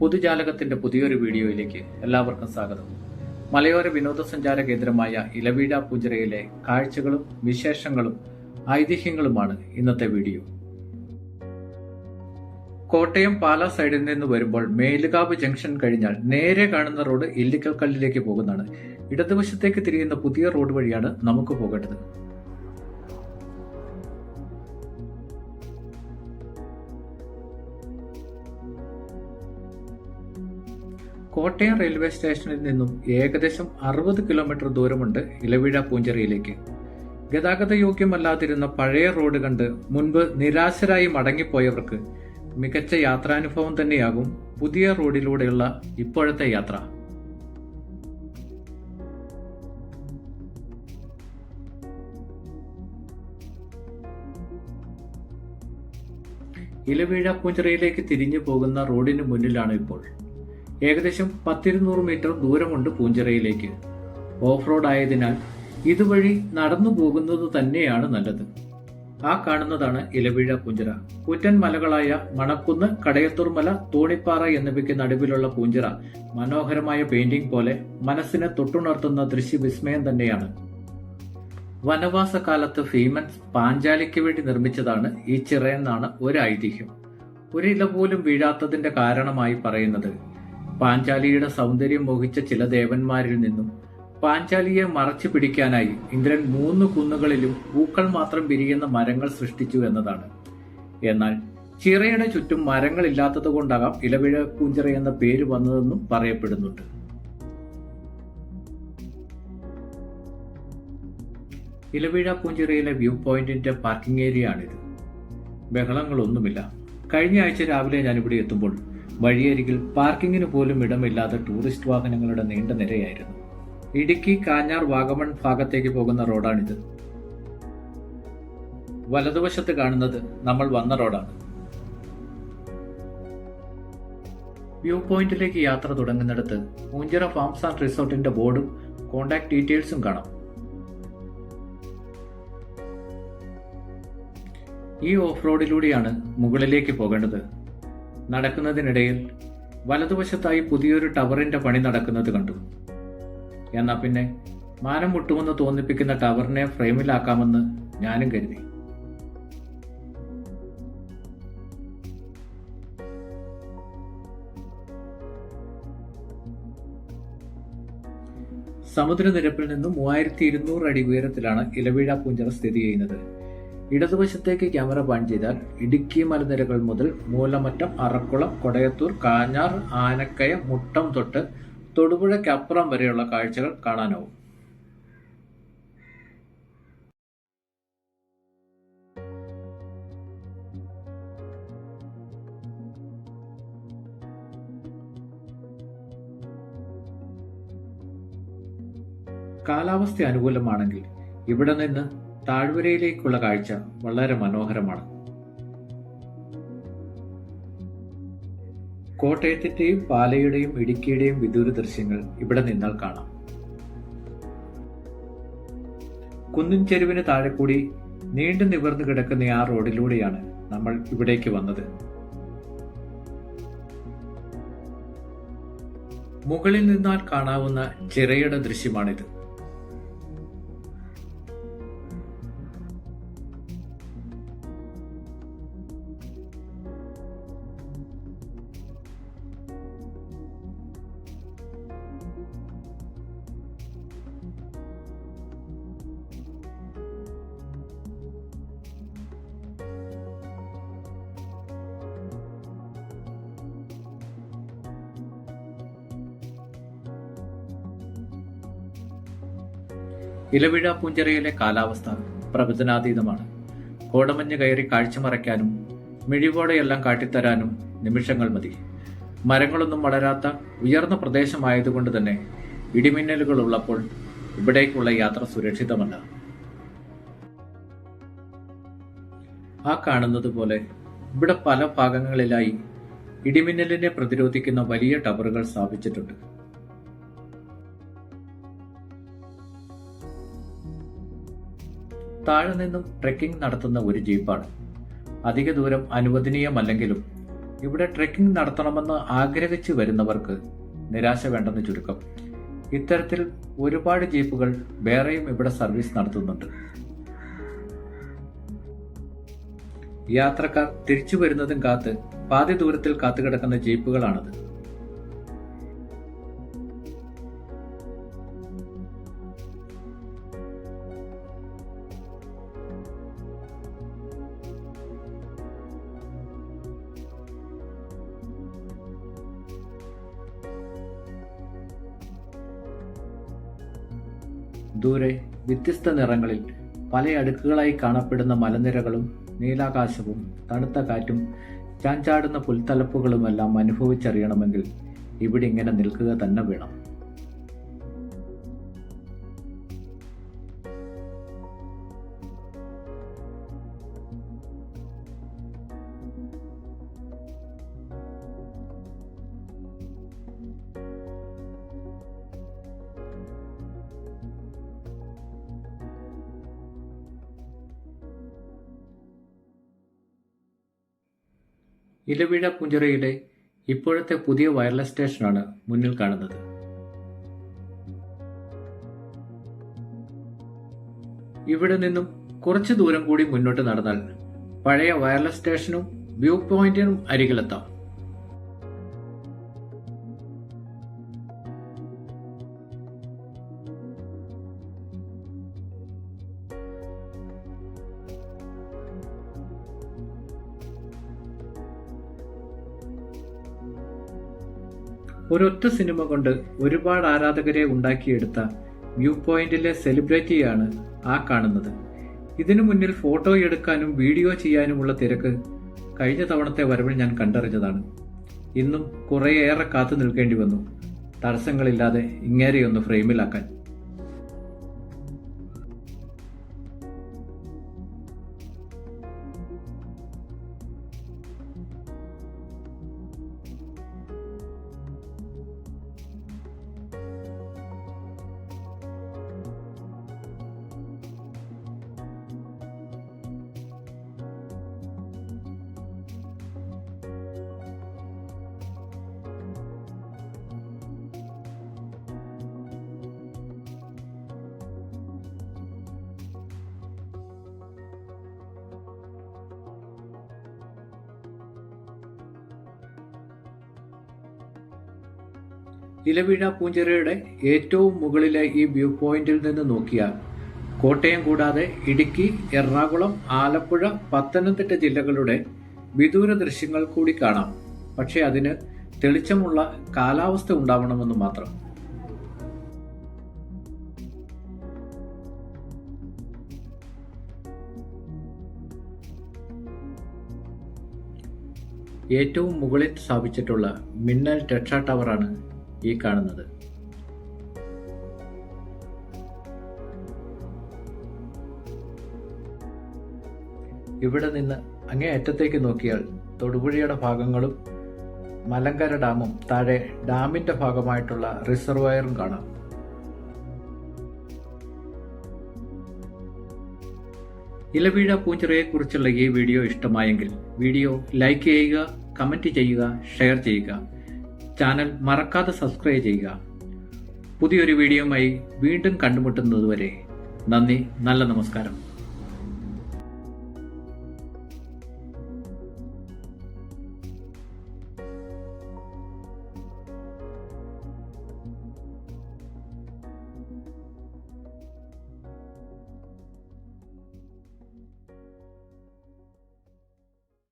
പൊതുജാലകത്തിന്റെ പുതിയൊരു വീഡിയോയിലേക്ക് എല്ലാവർക്കും സ്വാഗതം. മലയോര വിനോദസഞ്ചാര കേന്ദ്രമായ ഇലവീഴ പൂഞ്ചിറയിലെ കാഴ്ചകളും വിശേഷങ്ങളും ഐതിഹ്യങ്ങളുമാണ് ഇന്നത്തെ വീഡിയോ. കോട്ടയം പാലാ സൈഡിൽ നിന്ന് വരുമ്പോൾ മേലുകാവ് ജംഗ്ഷൻ കഴിഞ്ഞാൽ നേരെ കാണുന്ന റോഡ് ഇല്ലിക്കൽ കല്ലിലേക്ക് പോകുന്നതാണ്. ഇടതുവശത്തേക്ക് തിരിയുന്ന പുതിയ റോഡ് വഴിയാണ് നമുക്ക് പോകേണ്ടത്. കോട്ടയം റെയിൽവേ സ്റ്റേഷനിൽ നിന്നും ഏകദേശം 60 കിലോമീറ്റർ ദൂരമുണ്ട് ഇലവീഴ പൂഞ്ചിറയിലേക്ക്. ഗതാഗത യോഗ്യമല്ലാതിരുന്ന പഴയ റോഡ് കണ്ട് മുൻപ് നിരാശരായി മടങ്ങിപ്പോയവർക്ക് മികച്ച യാത്രാനുഭവം തന്നെയാകും പുതിയ റോഡിലൂടെയുള്ള ഇപ്പോഴത്തെ യാത്ര. ഇലവീഴ പൂഞ്ചിറയിലേക്ക് തിരിഞ്ഞു പോകുന്ന റോഡിന് മുന്നിലാണ് ഇപ്പോൾ. ഏകദേശം 100-200 മീറ്റർ ദൂരമുണ്ട് പൂഞ്ചിറയിലേക്ക്. ഓഫ് റോഡ് ആയതിനാൽ ഇതുവഴി നടന്നു പോകുന്നത് തന്നെയാണ് നല്ലത്. ആ കാണുന്നതാണ് ഇലവീഴ പൂഞ്ചിറ. കൂറ്റൻ മലകളായ മണക്കുന്ന്, കടയത്തൂർ മല, തോണിപ്പാറ എന്നിവയ്ക്ക് നടുവിലുള്ള പൂഞ്ചിറ മനോഹരമായ പെയിന്റിംഗ് പോലെ മനസ്സിനെ തൊട്ടുണർത്തുന്ന ദൃശ്യവിസ്മയം തന്നെയാണ്. വനവാസ കാലത്ത് ഭീമൻ പാഞ്ചാലിക്ക് വേണ്ടി നിർമ്മിച്ചതാണ് ഈ ചിറയെന്നാണ് ഒരു ഐതിഹ്യം. ഒരില പോലും വീഴാത്തതിന്റെ കാരണമായി പറയുന്നത് പാഞ്ചാലിയുടെ സൗന്ദര്യം മോഹിച്ച ചില ദേവന്മാരിൽ നിന്നും പാഞ്ചാലിയെ മറച്ചു പിടിക്കാനായി ഇന്ദ്രൻ 3 കുന്നുകളിലും പൂക്കൾ മാത്രം വിരിയുന്ന മരങ്ങൾ സൃഷ്ടിച്ചു എന്നതാണ്. എന്നാൽ ചിറയുടെ ചുറ്റും മരങ്ങളില്ലാത്തത് കൊണ്ടാകാം ഇലവീഴ പൂഞ്ചിറ എന്ന പേര് വന്നതെന്നും പറയപ്പെടുന്നുണ്ട്. ഇലവീഴ പൂഞ്ചിറയിലെ വ്യൂ പോയിന്റിന്റെ പാർക്കിംഗ് ഏരിയ ആണിത്. ബഹളങ്ങളൊന്നുമില്ല. കഴിഞ്ഞ ആഴ്ച രാവിലെ ഞാനിവിടെ എത്തുമ്പോൾ വഴിയരികിൽ പാർക്കിങ്ങിന് പോലും ഇടമില്ലാതെ ടൂറിസ്റ്റ് വാഹനങ്ങളുടെ നീണ്ട നിരയായിരുന്നു. ഇടുക്കി, കാഞ്ഞാർ, വാഗമൺ ഭാഗത്തേക്ക് പോകുന്ന റോഡാണിത്. വലതുവശത്ത് കാണുന്നത് നമ്മൾ വന്ന റോഡാണ്. വ്യൂ പോയിന്റിലേക്ക് യാത്ര തുടങ്ങുന്നിടത്ത് പൂഞ്ചിറ ഫാംസ് ആൻഡ് റിസോർട്ടിന്റെ ബോർഡും കോൺടാക്ട് ഡീറ്റെയിൽസും കാണാം. ഈ ഓഫ് റോഡിലൂടെയാണ് മുകളിലേക്ക് പോകേണ്ടത്. നടക്കുന്നതിനിടയിൽ വലതുവശത്തായി പുതിയൊരു ടവറിന്റെ പണി നടക്കുന്നത് കണ്ടു. എന്നാ പിന്നെ മാനം മുട്ടുമെന്ന് തോന്നിപ്പിക്കുന്ന ടവറിനെ ഫ്രെയിമിലാക്കാമെന്ന് ഞാനും കരുതി. സമുദ്രനിരപ്പിൽ നിന്നും 3200 അടി ഉയരത്തിലാണ് ഇലവീഴ പൂഞ്ചിറ സ്ഥിതി ചെയ്യുന്നത്. ഇടതുവശത്തേക്ക് ക്യാമറ പാൻ ചെയ്താൽ ഇടുക്കി മലനിരകൾ മുതൽ മൂലമറ്റം, അറക്കുളം, കൊടയത്തൂർ, കാഞ്ഞാർ, ആനക്കയ, മുട്ടം തൊട്ട് തൊടുപുഴയ്ക്കപ്പുറം വരെയുള്ള കാഴ്ചകൾ കാണാനാവും. കാലാവസ്ഥ അനുകൂലമാണെങ്കിൽ ഇവിടെ നിന്ന് താഴ്വരയിലേക്കുള്ള കാഴ്ച വളരെ മനോഹരമാണ്. കോട്ടയത്തിന്റെയും പാലയുടെയും ഇടുക്കിയുടെയും വിദൂര ദൃശ്യങ്ങൾ ഇവിടെ നിന്നാൽ കാണാം. കുന്നിൻ ചെരുവിന് താഴെ കൂടി നീണ്ടു നിവർന്നു കിടക്കുന്ന ആ റോഡിലൂടെയാണ് നമ്മൾ ഇവിടേക്ക് വന്നത്. മുകളിൽ നിന്നാൽ കാണാവുന്ന ചിറയുടെ ദൃശ്യമാണിത്. ഇലവീഴ പൂഞ്ചിറയിലെ കാലാവസ്ഥ പ്രവചനാതീതമാണ്. കോടമഞ്ഞ് കയറി കാഴ്ച മറയ്ക്കാനും മിഴിവോടെയെല്ലാം കാട്ടിത്തരാനും നിമിഷങ്ങൾ മതി. മരങ്ങളൊന്നും വളരാത്ത ഉയർന്ന പ്രദേശമായതുകൊണ്ട് തന്നെ ഇടിമിന്നലുകൾ ഉള്ളപ്പോൾ ഇവിടേക്കുള്ള യാത്ര സുരക്ഷിതമല്ല. ആ കാണുന്നത് പോലെ ഇവിടെ പല ഭാഗങ്ങളിലായി ഇടിമിന്നലിനെ പ്രതിരോധിക്കുന്ന വലിയ ടവറുകൾ സ്ഥാപിച്ചിട്ടുണ്ട്. താഴെ നിന്നും ട്രെക്കിംഗ് നടത്തുന്ന ഒരു ജീപ്പാണ്. അധിക ദൂരം അനുവദനീയമല്ലെങ്കിലും ഇവിടെ ട്രെക്കിംഗ് നടത്തണമെന്ന് ആഗ്രഹിച്ചു വരുന്നവർക്ക് നിരാശ വേണ്ടെന്ന് ചുരുക്കം. ഇത്തരത്തിൽ ഒരുപാട് ജീപ്പുകൾ വേറെയും ഇവിടെ സർവീസ് നടത്തുന്നുണ്ട്. യാത്രക്കാർ തിരിച്ചു വരുന്നതും കാത്ത് പാതി ദൂരത്തിൽ കാത്തുകിടക്കുന്ന ജീപ്പുകളാണത്. ദൂരെ വ്യത്യസ്ത നിറങ്ങളിൽ പല അടുക്കുകളായി കാണപ്പെടുന്ന മലനിരകളും നീലാകാശവും തണുത്ത കാറ്റും ചാഞ്ചാടുന്ന പുൽത്തലപ്പുകളുമെല്ലാം അനുഭവിച്ചറിയണമെങ്കിൽ ഇവിടെ ഇങ്ങനെ നിൽക്കുക തന്നെ വേണം. ഇലവീഴ പൂഞ്ചിറയിലെ ഇപ്പോഴത്തെ പുതിയ വയർലെസ് സ്റ്റേഷനാണ് മുന്നിൽ കാണുന്നത്. ഇവിടെ നിന്നും കുറച്ചു ദൂരം കൂടി മുന്നോട്ട് നടന്നാൽ പഴയ വയർലെസ് സ്റ്റേഷനും വ്യൂ പോയിന്റിനും അരികിലെത്താം. ഒരൊറ്റ സിനിമ കൊണ്ട് ഒരുപാട് ആരാധകരെ ഉണ്ടാക്കിയെടുത്ത വ്യൂ പോയിന്റിലെ സെലിബ്രിറ്റിയാണ് ആ കാണുന്നത്. ഇതിനു മുന്നിൽ ഫോട്ടോ എടുക്കാനും വീഡിയോ ചെയ്യാനുമുള്ള തിരക്ക് കഴിഞ്ഞ തവണത്തെ വരവിൽ ഞാൻ കണ്ടറിഞ്ഞതാണ്. ഇന്നും കുറേയേറെ കാത്തു നിൽക്കേണ്ടി വന്നു തടസ്സങ്ങളില്ലാതെ ഇങ്ങേരെയൊന്ന് ഫ്രെയിമിലാക്കാൻ. ഇലവീഴ പൂഞ്ചിറയുടെ ഏറ്റവും മുകളിലെ ഈ വ്യൂ പോയിന്റിൽ നിന്ന് നോക്കിയാൽ കോട്ടയം കൂടാതെ ഇടുക്കി, എറണാകുളം, ആലപ്പുഴ, പത്തനംതിട്ട ജില്ലകളുടെ വിദൂര ദൃശ്യങ്ങൾ കൂടി കാണാം. പക്ഷെ അതിന് തെളിച്ചമുള്ള കാലാവസ്ഥ ഉണ്ടാവണമെന്ന് മാത്രം. ഏറ്റവും മുകളിൽ സ്ഥാപിച്ചിട്ടുള്ള മിന്നൽ ടെട്രാ ടവറാണ് ഈ കാണുന്നത്. ഇവിടെ നിന്ന് അങ്ങേ അറ്റത്തേക്ക് നോക്കിയാൽ തൊടുപുഴയുടെ ഭാഗങ്ങളും മലങ്കര ഡാമും താഴെ ഡാമിന്റെ ഭാഗമായിട്ടുള്ള റിസർവയറും കാണാം. ഇലവീഴ പൂഞ്ചിറയെക്കുറിച്ചുള്ള ഈ വീഡിയോ ഇഷ്ടമായെങ്കിൽ വീഡിയോ ലൈക്ക് ചെയ്യുക, കമന്റ് ചെയ്യുക, ഷെയർ ചെയ്യുക. ചാനൽ മറക്കാതെ സബ്സ്ക്രൈബ് ചെയ്യുക. പുതിയൊരു വീഡിയോയുമായി വീണ്ടും കണ്ടുമുട്ടുന്നതുവരെ നന്ദി, നല്ല നമസ്കാരം.